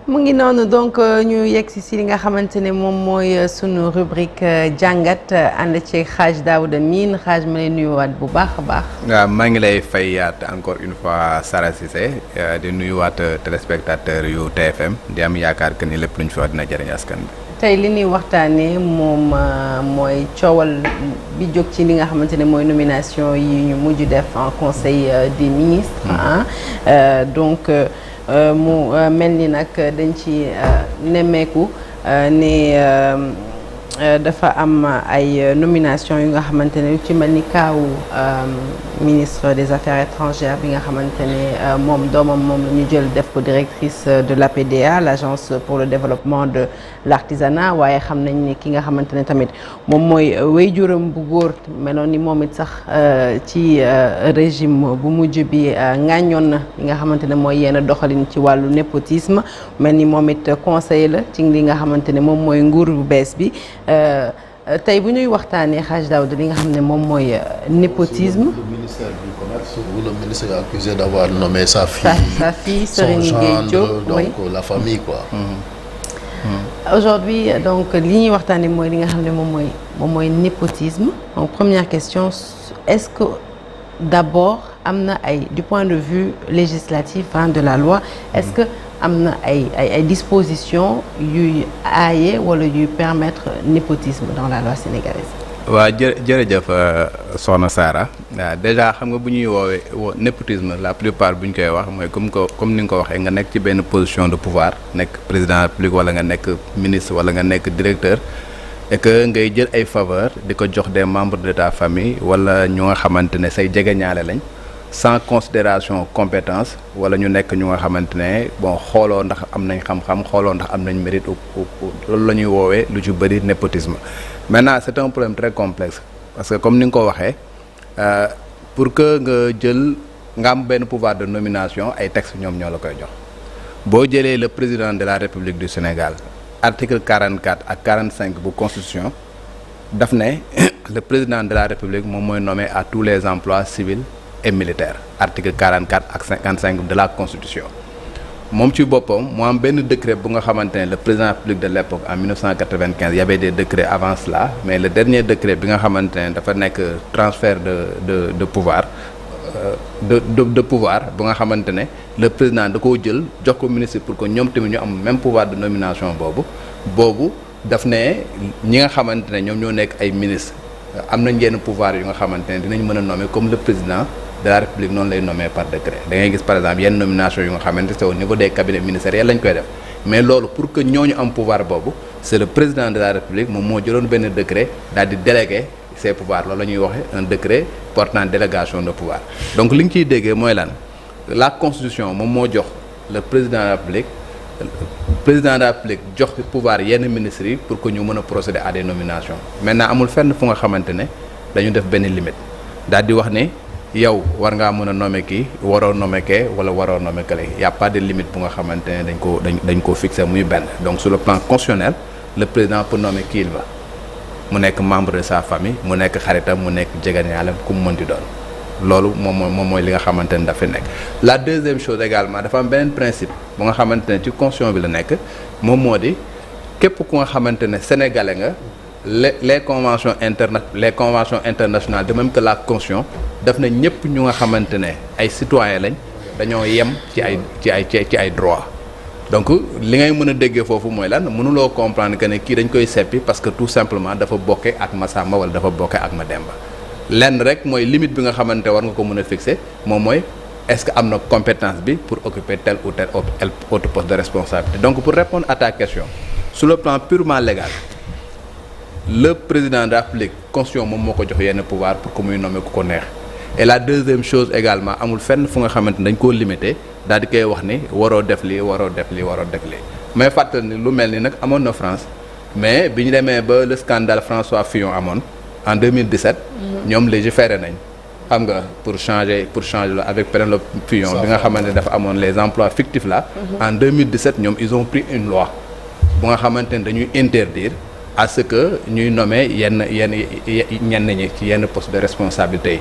mu ngi noonu donc ñu yegg si li nga xamante ne moom mooy sunu rubrique jàngat ànd ci Hadj Daouda Mine Hadj ma lay nuyuwaat bu baax a baax. waaw maa ngi lay fayaat encore une fois Sara Cissé di nuyuwaat téléspectateur yu TFM di am yaakaar que ni lépp lu ñu fi wax dina jëriñ askan bi. tey li ñuy waxtaanee moom mooy coowal bi jóg ci li nga xamante ne mooy nomination yi ñu mujj def en conseil des ministres. Donc. mu mel ni nag dañ ci nemmeeku ne dafa am ay nomination yu nga xamante ne ci mel ni kaawu ministre des affaires étrangères bi nga xamante ne moom doomam moom la ñu jël def ko directrice de l'APDA l'agence pour le développement de l'artisanat waaye xam nañ ni ki nga xamante ne tamit moom mooy waajuram bu góor meloon ni moom it sax ci régime bu mujj bi ŋàññoon na li nga xamante ne mooy yenn doxalin ci wàllu népotisme mel ni moom it conseiller la ci li nga xamante ne moom mooy nguur bu bees bi tey bu ñuy waxtaanee Hadj Daouda li nga xam ne moom mooy népotisme. Le ministère du commerce où le ministre est accusé d'avoir nommé sa fille Serigne Gueye Diop, donc oui. La famille quoi. Aujourd'hui donc li ñuy waxtaanee mooy li nga xam ne moom mooy népotisme. Donc première question, est-ce que d'abord am na ay du point de vue législatif de la loi est-ce que am na ay dispositions yuy aaye wala yuy permettre népotisme dans la loi sénégalaise. waaw jërëjëf soxna Sara déjà xam nga bu ñuy woowee népotisme la plupart bu ñu koy wax mooy comme ni nga ko waxee nga nekk ci benn position de pouvoir nekk président de la République wala nga nekk ministre wala nga nekk directeur et que ngay jël ay faveur di ko jox des membres de ta famille wala ñu nga xamante ne say jegeñaale lañ sans considération compétence wala ñu nekk ñu nga xamante ne bon xooloo ndax am nañ xam-xam xooloo ndax am nañ mérite loolu la ñuy woowee lu ci bëri népotisme. Maintenant c'est un problème très complexe parce que comme ni nga ko waxee pour que nga am benn pouvoir de nomination ay textes ñoom ñoo la koy jox boo jëlee le président de la République du Sénégal article 44 ak 45 bu constitution daf ne le président de la République moom mooy nommé à tous les emplois civils et militaires article 44 ak 55 de la constitution moom ci boppam mu am benn décret bu nga xamante ne le président de la République de l'époque en 1995 il y avait des décrets avant cela mais le dernier décret bi nga xamante ne dafa nekk transfert de pouvoir de pouvoir bu nga xamante ne le président da koo jël jox ko ministre pour que ñoom tamit ñu am même pouvoir de nomination boobu daf ne ñi nga xamante ne ñoom ñoo nekk ay ministre am nañ yenn pouvoir yu nga xamante ne dinañ mën a nommer comme le président de la République noonu lay nommer par décret da ngay gis par exemple yenn nomination yu nga xamante c'est au niveau des cabinets ministériels lañ koy def mais loolu pour que ñooñu am pouvoir boobu c'est le président de la République moom moo jëloon benn décret daal di déléguer ses pouvoirs loolu la ñuy waxee un décret portant délégation de pouvoir donc li nga ciy déggee mooy lan la constitution moom moo jox le président de la République jox pouvoir yenn ministres yi pour que ñu mën a procéder à des nominations maintenant amul fenn fu nga xamante ne dañu def benn limite daal di wax ne yow war ngaa mën a nommer kii waroo nommer kee wala waroo nommer kële y a pas de limite bu nga xamante ne dañ koo fixer muy benn donc sur le plan constitutionnel le président peut nommer qui il veut mu nekk membre de sa famille mu nekk xaritam mu nekk jegeñaalem ku mu mënti doon loolu moom mooy li nga xamante ne dafa nekk. La deuxième chose également dafa am beneen principe bu nga xamante ne ci constitution bi la nekk moom moo di képp ku nga xamante ne sénégalais nga les conventions internationales de même que la constitution daf na ñëpp ñu nga xamante ne ay citoyens lañ dañoo yem ci ay droits. donc li ngay mën a déggee foofu mooy lan mënuloo comprendre que ne kii dañ koy seppi parce que tout simplement dafa bokke ak Massamba wala dafa bokke ak Mademba lenn rek mooy limite bi nga xamante war nga ko mën a fixer moom mooy est-ce que am na compétence bi pour occuper tel ou tel autre poste de responsabilité. Donc pour répondre à ta question sur le plan purement légal le président de la République constitution moom moo ko jox yenn pouvoir pour que muy nommer ku ko neex et la deuxième chose également amul fenn fu nga xamante ne dañ koo limité daal di koy wax ni waroo def lii mais fàttali ni lu mel ni nag amoon na France mais bi ñu demee ba le scandale François Fillon amoon en 2017 ñoom légiféré nañ xam nga pour changer la avec Penelope Fillon bi nga xamante ne dafa amoon les emplois fictifs là en 2017 ñoom ils ont pris une loi bu nga xamante ne dañuy interdire à ce que ñuy nommer ñenn ñi ci yenn poste de responsabilité yi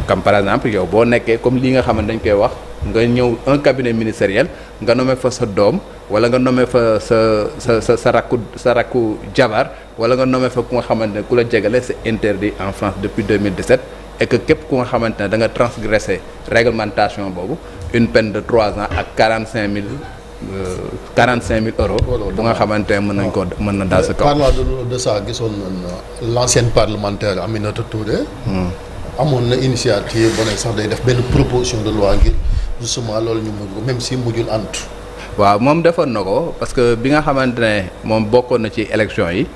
comme par exemple yow boo nekkee comme lii nga xamante dañ koy wax nga ñëw un cabinet ministériel nga nommé fa sa doom wala nga nommé fa sa rakku jabar wala nga nommé fa ku nga xamante ne ku la jegale c'est interdit en France depuis 2017 et que képp ku nga xamante ne da nga transgresser réglementation boobu une peine de 3 ans ak 45 000 euros bu nga xamante ne mën na daal sa kaw. parlant de ça gisoon nañ l'ancienne parlementaire Aminata Touré. amoon na initiative ba ne sax day def benn proposition de loi ngir justement loolu ñu mujj ko même si mujjul antu. waaw moom defoon na ko parce que bi nga xamante ne moom bokkoon na ci élection yi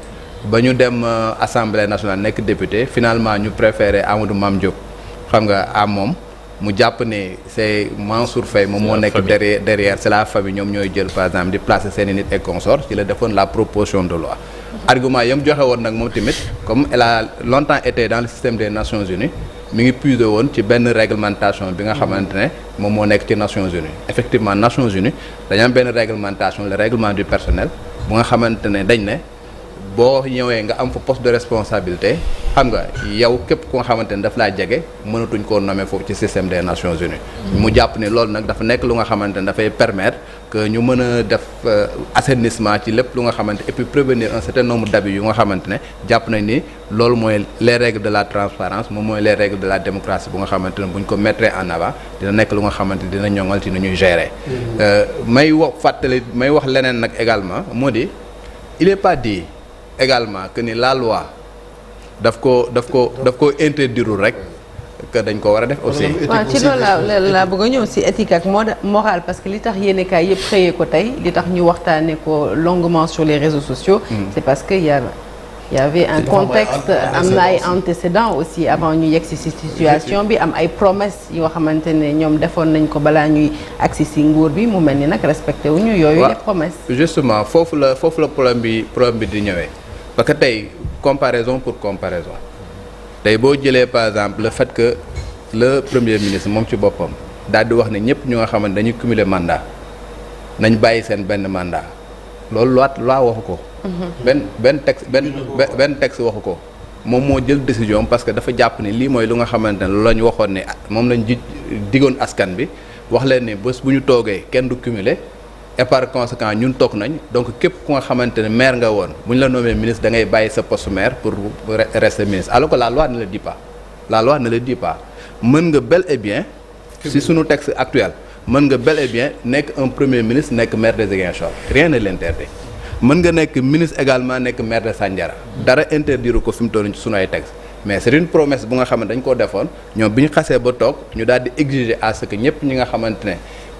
ba ñu dem assemblée nationale nekk député finalement ñu préféré Amadou Mame Diop xam nga moom mu jàpp ne c'est Mansour Faye moom moo nekk derrière c'est la famille ñoom ñooy jël par exemple di placer seeni nit et consorts ci la defoon la proposition de loi. argument yam joxe woon nag moom tamit comme elle a longtemps été dans le système des Nations Unies mi ngi puiser woon ci benn réglementation bi nga xamante ne moom moo nekk ci Nations Unies effectivement Nations Unies dañu am benn réglementation le règlement du personnel bu nga xamante ne dañ ne boo ñëwee nga am fa poste de responsabilité xam nga yow képp ku nga xamante ne daf laa jege mënatuñ koo nommer foofu ci système des Nations Unies mu jàpp ni loolu nag dafa nekk lu nga xamante ne dafay permettre que ñu mën a def assainissement ci lépp lu nga xamante et puis prévenir un certain nombre d'abus yu nga xamante ne jàpp nañ ni loolu mooy les règles de la transparence moom mooy les règles de la démocratie bu nga xamante ne bu ñu ko mettre en avant dina nekk lu nga xamante ne dina ñoŋal ci nu ñuy gérer. may wax leneen nag également moo di il est pas dit également que ni la loi daf ko interdire rek que dañ ko war a def aussi. waaw ci loolu laa bëgg a ñëw si éthique ak morale parce que li tax yéenekaay yëpp xëyee ko tey li tax ñu waxtaanee ko longuement sur les réseaux sociaux. c'est parce que y avait un contexte am na ay antécédents aussi avant ñu yegg si situation bi am ay promesses yoo xamante ne ñoom defoon nañ ko balaa ñuy agsi si nguur bi mu mel ni nag respecté wuñu yooyu les promesses. justement foofu la problème bi di ñëwee parce que tey comparaison pour comparaison tey boo jëlee par exemple le fait que le premier ministre moom ci boppam daal di wax ne ñëpp ñu nga xamante dañuy cumuler mandat nañ bàyyi seen benn mandat loolu loi waxu ko. benn texte waxu ko moom moo jël décision parce que dafa jàpp ni lii mooy lu nga xamante ne loolu la ñu waxoon ne moom lañ digoon askan bi wax leen ne bés bu ñu toogee kenn du cumuler et par conséquent ñun toog nañ donc képp ku nga xamante ne maire nga woon bu ñu la nommé ministre da ngay bàyyi sa poste maire pour rester ministre alors que la loi ne le dit pas mën nga bel et bien si sunu texte actuel mën nga bel et bien nekk un premier ministre nekk maire de Ziguinchor rien ne l'interdit mën nga nekk ministre également nekk maire de Sandiara dara interdire ko fi mu toll ci sunu ay texte mais c'est une promesse bu nga xamante dañ koo defoon ñoom bi ñu xasee ba toog ñu daal di exiger à ce que ñëpp ñi nga xamante ne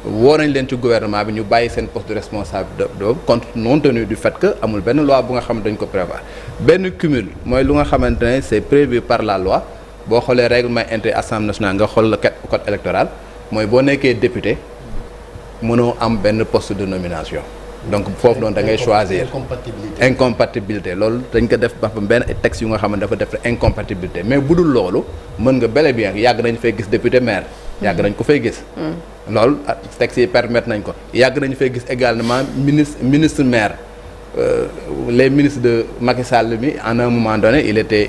woo nañ leen ci gouvernement bi ñu bàyyi seen poste de responsable de compte non tenu du fait que amul benn loi bu nga xam dañ ko prévoir benn cumul mooy lu nga xamante ne c'est prévu par la loi boo xoolee règlement intérieur Assemblée nationale nga xool le code électoral mooy boo nekkee député mënoo am benn poste de nomination donc foofu noonu da ngay choisir incompatibilité loolu dañ ko def ba benn texte yu nga xam ne dafa def incompatibilité mais bu dul loolu mën nga bel et bien yàgg nañ fay gis député maire yàgg nañ ko fay gis loolu texte yi permettre nañ ko yàgg nañu fay gis également ministre maire les ministres de Macky Sall mi en un moment donné il était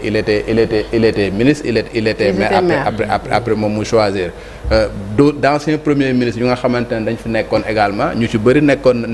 ministre il était maire après moom mu choisir d'anciens premiers ministres yu nga xamante ne dañ fi nekkoon également ñu ci bëri nekkoon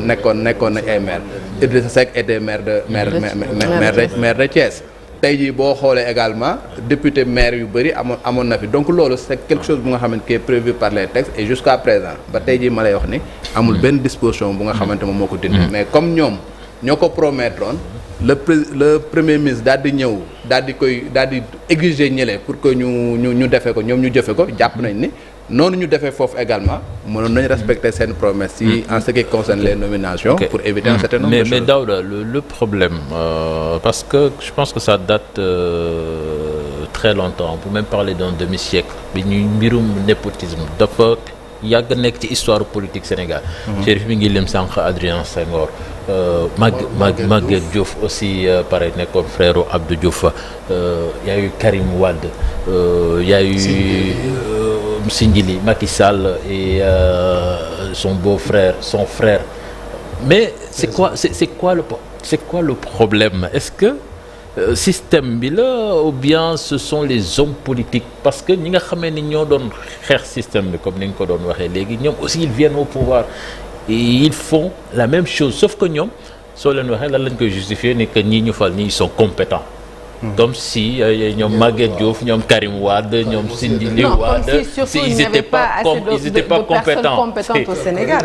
nañ ay maire Idrissa Seck était maire de Thiès tey jii boo xoolee également député maire yu bëri amoon na fi donc loolu c'est quelque chose bu nga xamante qui est prévu par les textes et jusqu'à présent ba tey jii ma lay wax ni amul benn disposition bu nga xamante moom moo ko dindi mais comme ñoom ñoo ko promettroon le premier ministre daal di ñëw daal di exiger ñële pour que ñu defee ko ñoom ñu jëfe ko jàpp nañ ni noonu ñu defee foofu également mënoon nañu respecter seen promesse yi en ce qui concerne les nominations pour éviter un certain nombre de choses. Mais Daouda, le problème parce que je pense que ça date très longtemps on peut même parler d'un demi-siècle bi ñuy mbirum népotisme dafa yàgg nekk ci histoire politique Sénégal. Chérif mi ngi lim sànq Adrien Senghor Maguette Diouf aussi pareil nekkoon frère Abdou Diouf y a eu Karim Wade y a eu Sindiély Macky Sall et son beau-frère son frère mais c'est quoi le problème est-ce que système bi la ou bien ce sont les hommes politiques parce que ñi nga xamee ni ñoo doon xeex système bi comme ni nga ko doon waxee léegi ñoom aussi ils viennent au pouvoir et ils font la même chose sauf que ñoom soo leen waxee lan lañ koy justifier ni que ñii ñu fal ñii ils sont compétents. Comme si ñoom Maguette Diouf ñoom Karim Wade ñoom Sindiély Wade ils n'étaient pas compétents au Sénégal.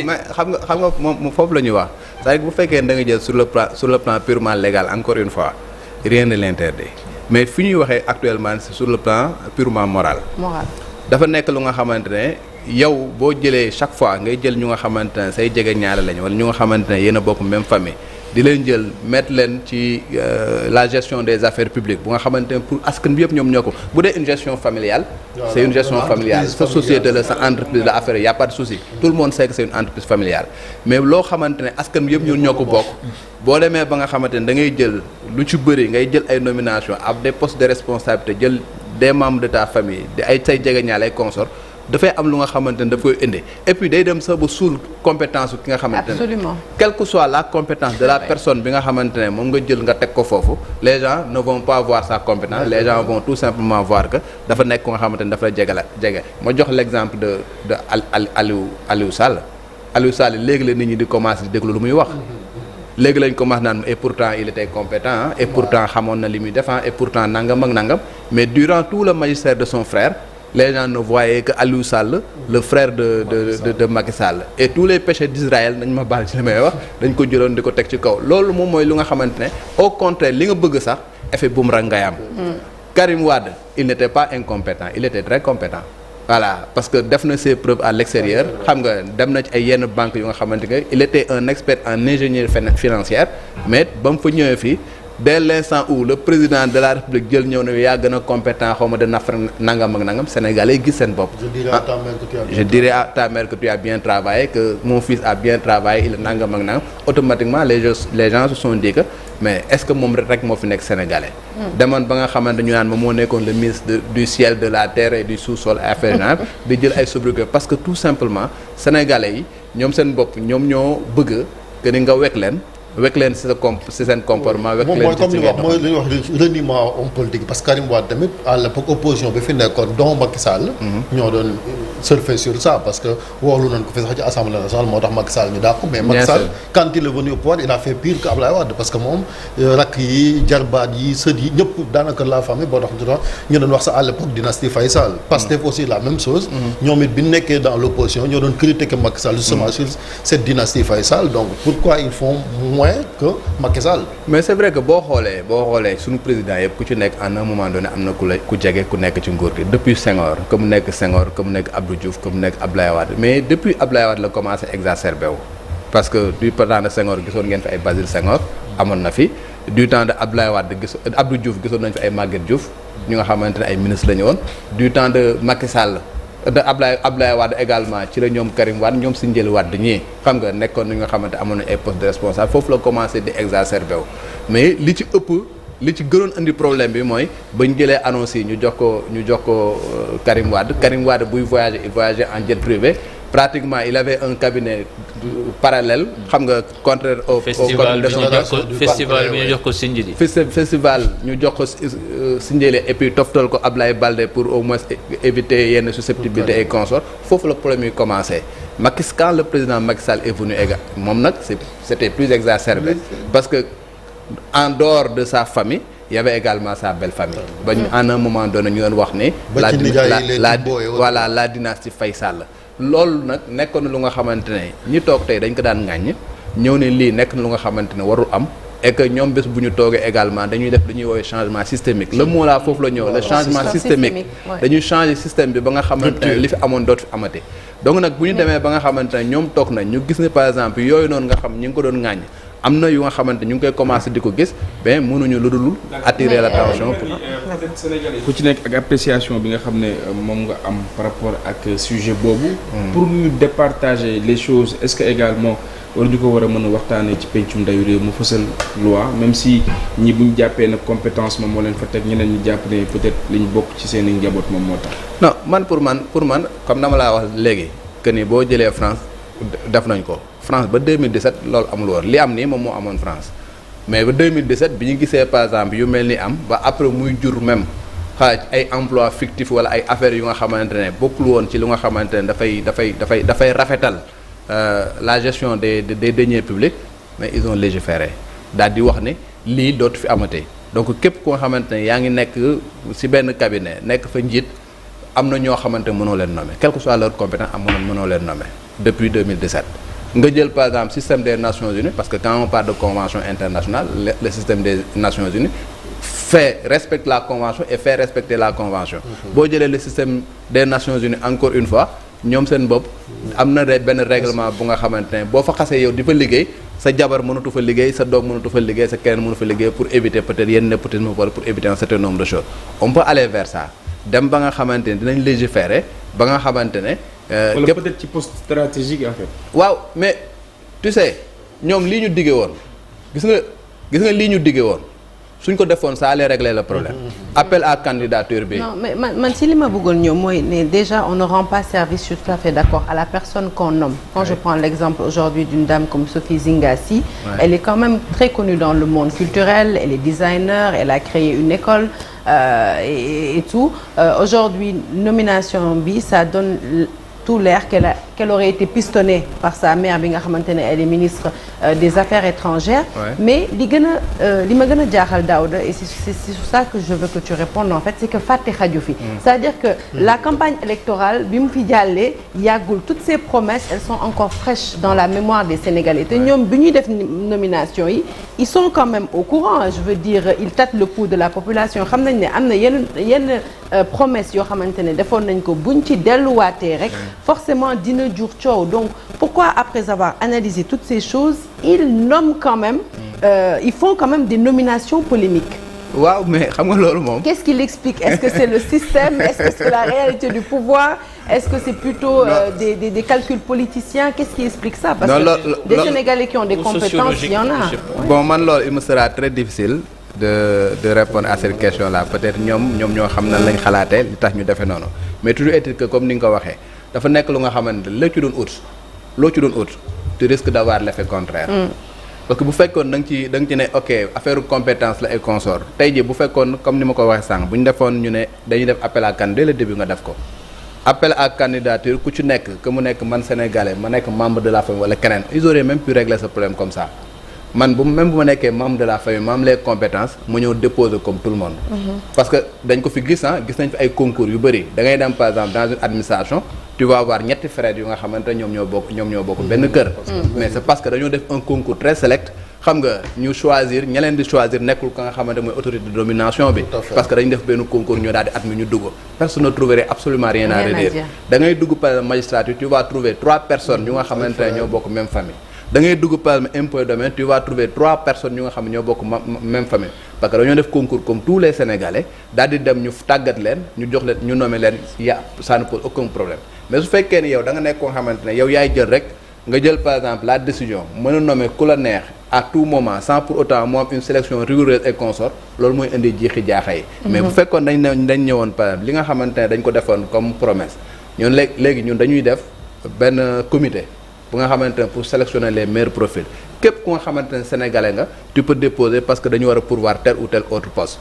mais xam nga moom foofu la ñuy wax c'est-à-dire bu fekkee da nga jël sur le plan purement légal encore une fois rien ne l'interdit mais fi ñuy waxee actuellement c'est sur le plan purement moral. dafa nekk lu nga xamante ne yow boo jëlee chaque fois ngay jël ñu nga xamante ne say jege ñaare lañu wala ñu nga xamante ne yéen a bokk même famille. di leen jël mettre leen ci la gestion des affaires publiques bu nga xamante ne pour askan bi yëpp ñoom ñoo ko bu dee une gestion familiale c'est une gestion familiale sa société la sa entreprise la affaire y a pas de souci tout le monde sait que c'est une entreprise familiale mais loo xamante ne askan bi yëpp ñun ñoo ko bokk boo demee ba nga xamante ne da ngay jël lu ci bëri ngay jël ay nominations ak des postes de responsabilité jël des membres de ta famille di ay say jegeñaale ay consorts dafay am lu nga xamante ne daf koy indi et puis day dem sax ba suul compétence ki nga xamante ne absolument quelle que soit la compétence de la personne bi nga xamante ne moom nga jël nga teg ko foofu les gens ne vont pas voir sa compétence les gens vont tout simplement voir que dafa nekk ko nga xamante ne dafa la jege ma jox l'exemple de Aliou Sall léegi la nit ñi di commencer di déglu lu muy wax léegi lañ commencé naan et pourtant il était compétent et pourtant xamoon na li muy def et pourtant nangam ak nangam mais durant tout le magistère de son frère les gens ne voyaient que Aliou Sall le frère de Macky Sall et tous les péchés d'Israël nañ ma baal ci li may wax dañ ko jëloon di ko teg ci kaw loolu moom mooy lu nga xamante ne au contraire li nga bëgg sax effet boomerang ngay am. Karim Wade il n'était pas incompétent il était très compétent. voilà parce que def na ses preuves à l'extérieur xam nga dem na ci ay yenn banques yu nga xamante ne il était un expert en ingénierie financière mais ba mu fa ñëwee fii. dès l'instant où le président de la République jël ñëw na yaa gën a compétent xaw ma de nafar nangam ak nangam sénégalais gis seen bopp. je dirais à ta mère que tu as bien travaillé que mon fils a bien travaillé il nangam ak nangam automatiquement les gens se sont dit que mais est-ce que moom rek moo fi nekk sénégalais. demoon ba nga xamante ñu naan moom moo nekkoon le ministre du ciel de la terre et du sous-sol affaire générale di jël ay sobriquets parce que tout simplement sénégalais yi ñoom seen bopp ñoom ñoo bëgg que ni nga wekk leen ci seen comportement. wekk leen ci ci mooy li ñuy wax reniement homme politique parce que Karim Wade tamit à l'époque opposition bi fi nekkoon dont Macky Sall. ñoo doon surfer sur ça parce que woolu nañ ko fi sax ci assemblée nationale moo tax Macky Sall ñu dàq ko mais Macky Sall quand il est venu au pouvoir il a fait pire que Ablaye Wade parce que moom rakk yi jarbaat yi sët yi ñëpp daanaka la famille boo tax ñu doon wax sax à l'époque dynastie Faye Sall. Pastef aussi la même chose. ñoom it bi ñu nekkee dans l'opposition ñoo doon critiquer Macky Sall justement sur cette dynastie Faye Sall donc pourquoi ils font moins que Macky Sall. mais c'est vrai que boo xoolee suñu président yëpp ku ci nekk en un moment donné am na ku jege ku nekk ci nguur gi depuis Senghor que mu nekk Abdou Diouf que mu nekk Abdoulaye Wade mais depuis Abdoulaye Wade la commencé exacerbé wu parce que du temps de Senghor gisoon ngeen fi ay Basile Senghor amoon na fi du temps de Abdoulaye Wade Abdou Diouf gisoon nañ fi ay Maguette Diouf ñu nga xamante ne ay ministre la ñu woon du temps de Macky Sall de Abdoulaye Wade également ci la ñoom Karim Wade ñoom Sindiély Wade ñii xam nga nekkoon ni nga xamante amoon nañ ay postes de responsable foofu la commencé di exacerbé wu mais li ci gënoon indi problème bi mooy bañ jëlee annonce yi ñu jox ko Karim Wade buy voyager il voyageait en jet privé pratiquement il avait un cabinet parallèle xam nga contraire au festival bi ñu jox ko Sindiély festival ñu jox ko Sindiély et puis toftal ko Ablaye Baldé pour au moins éviter yenn susceptibilités et consorts foofu la problème yi commencé quand le président Macky Sall est venu moom nag c'était plus exacerbé parce que en dehors de sa famille il y avait également sa belle famille ba ñu en un moment donné ñu doon wax ni la dynastie Faye Sall loolu nag nekkoon na lu nga xamante ne ñi toog tey dañ ko daan ŋàññ ñëw ne lii nekk na lu nga xamante ne warul am et que ñoom bés bu ñu toogee également dañuy def lu ñuy woowee changement systémique le mot là foofu la ñëw le changement systémique dañuy changer système bi ba nga xamante ne li fi amoon dootu fi amati donc nag bu ñu demee ba nga xamante ne ñoom toog nañ ñu gis ne par exemple yooyu noonu nga xam ñi ngi ko doon ŋàññ am na yu nga xamante ñu ngi koy commencer di ko gis mais mënuñu lu dul attirer l'attention ku ci nekk ak appréciation bi nga xam ne moom nga am par rapport ak sujet boobu pour ñu départager les choses est-ce que également war ñu ko war a mën a waxtaanee ci pencum ndayu réew mu fësal loi même si ñi buñ jàppee nag compétence moom moo leen fa teg ñeneen ñi jàpp ne peut-être li ñu bokk ci seen i njaboot moom moo tax non man pour man comme dama laa wax léegi que ni boo jëlee France def nañ ko France ba 2017 loolu amul woon li am nii moom moo amoon France mais ba 2017 bi ñu gisee par exemple yu mel ni am ba après muy jur même ay emploi fictif wala ay affaires yu nga xamante ne bokkul woon ci lu nga xamante ne dafay rafetal la gestion des deniers publics mais ils ont légiféré daal di wax ne lii dootu fi amatee donc képp ku nga xamante ne yaa ngi nekk ci benn cabinet nekk fa njiit am na ñoo xamante mënoo leen nommer quelle que soit leur compétence mënoo leen nommer depuis 2017 nga jël par exemple système des Nations Unies parce que quand on parle de convention internationale le système des Nations Unies respecte la convention et fait respecter la convention boo jëlee le système des Nations Unies encore une fois ñoom seen bopp am na benn règlement bu nga xamante ne boo fa xasee yow di fa liggéey sa jabar mënatu fa liggéey sa doom mënatu fa liggéey sa keneen mënu fa liggéey pour éviter peut-être yenn népotisme wala pour éviter un certain nombre de choses on peut aller vers ça dem ba nga xamante ne dinañ légiférer ba nga xamante ne. wala peut-être ci poste stratégique en fait. waaw mais tu sais ñoom lii ñu diggee woon gis nga lii ñu diggee woon suñ ko defoon ça allait régler le problème. appel à candidature bi. non mais man ci li ma bëggoon ñëw mooy ne déjà on ne rend pas service, je suis tout à fait d'accord, à la personne qu'on nomme. Quand je prends l'exemple aujourd'hui d'une dame comme Sophie Zingassi, elle est quand même très connue dans le monde culturel, elle est designer, elle a créé une école et tout. Aujourd'hui nomination bi ça donne tout l'air qu'elle aurait été pistonnée par sa mère bi nga xamante ne elle est ministre des Affaires étrangères. Mais li ma gën a jaaxal Daouda et c'est sur ça que je veux que tu répondes en fait, c'est que fàtte xaju fi. C'est-à-dire que la campagne électorale bi mu fi jàllee yàggul, toutes ces promesses elles sont encore fraîches dans la mémoire des Sénégalais te ñoom bi ñuy def nomination yi ils sont quand même au courant, je veux dire ils tâtent le pouls de la population, xam nañ ne am na yenn promesses yoo xamante ne defoon nañ ko buñ ci delluwaatee rek forcément dina jur coow. Donc pourquoi après avoir analysé toutes ces choses ils nomment quand même ils font quand même des nominations polémiques. waaw mais xam nga loolu moom. Qu'est-ce qui l'explique? Est-ce que c'est le système? Est-ce que c'est la réalité du pouvoir? Est-ce que c'est plutôt des calculs politiciens? Qu'est-ce qui explique ça? Parce que des Sénégalais qui ont des compétences, il y en a. Bon man loolu il me sera très difficile de répondre à cette question-là, peut-être ñoom ñoo xam na lañ xalaatee li tax ñu defee noonu, mais toujours est-il que comme ni nga ko waxee dafa nekk lu nga xamante ne loo ci doon ut tu risques d'avoir l'effet contraire. Parce que bu fekkoon da nga ci ne ok affaire compétence la et consort tey jii bu fekkoon comme ni ma ko waxee sànq bu ñu defoon ñu ne dañuy def appel à candidature dès le début nga def ko appel à candidature ku ci nekk que mu nekk man sénégalais ma nekk membre de la famille wala keneen ils auraient même pu régler ce problème comme ça. Man même bu ma nekkee membre de la famille ma am les compétences mu ñëw déposer comme tout le monde. Parce que dañ ko fi gis nañ fi ay concours yu bëri da ngay dem par exemple dans une administration tu vas avoir ñetti frères yu nga xamante ñoom ñoo bokk benn kër. Mais c'est parce que dañoo def un concours très select xam nga ñu choisir ña leen di choisir nekkul ka nga xamante mooy autorité de domination bi. Parce que dañu def benn concours ñoo daal di admis ñu dugg. Personne ne trouverait absolument rien à redire. Da ngay dugg par exemple magistrature tu vas trouver 3 personnes yu nga xamante ne ñoo bokk même famille. Da ngay dugg par exemple impôt domaine tu vas trouver 3 personnes yu nga xam ne ñoo bokk même famille parce que dañoo def concours comme tous les Sénégalais daal di dem ñu tàggat leen ñu jox leen ñu nommer leen ça ne pose aucun problème. Mais su fekkee ni yow da nga nekk koo xamante ne yow yaay jël rek nga jël par exemple la décision mën a nommer ku la neex à tout moment sans pour autant mu am une sélection rigoureuse et consort loolu mooy indi jiixi jaaxa yi. Mais bu fekkoon dañ ñëwoon par exemple li nga xamante ne dañ ko defoon comme promesse ñun léegi ñun dañuy def benn comité bu nga xamante ne pour sélectionner les meilleurs profils képp ku nga xamante ne sénégalais nga tu peux déposer parce que dañu war a pourvoir tel ou tel autre poste.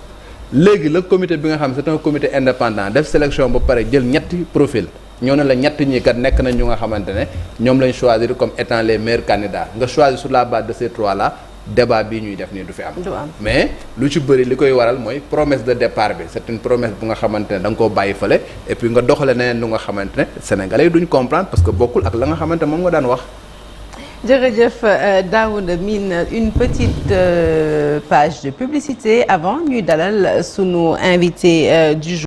Léegi le comité bi nga xam c'est un comité indépendant def sélection ba pare jël ñetti profil ñoo ne la ñett ñi kat nekk nañ ñu nga xamante ne ñoom lañ choisir comme étant les meilleurs candidats nga choisir sur la base de ces 3 là débat bii ñuy def nii du fi am. Mais lu ci bëri li koy waral mooy promesse de départ bi c'est une promesse bu nga xamante ne da nga koo bàyyi fële et puis nga doxale neneen lu nga xamante ne sénégalais yi duñ comprendre parce que bokkul ak la nga xamante moom nga daan wax. Jërëjëf Daouda Mine, une petite page de publicité avant ñuy dalal sunu invité du jour.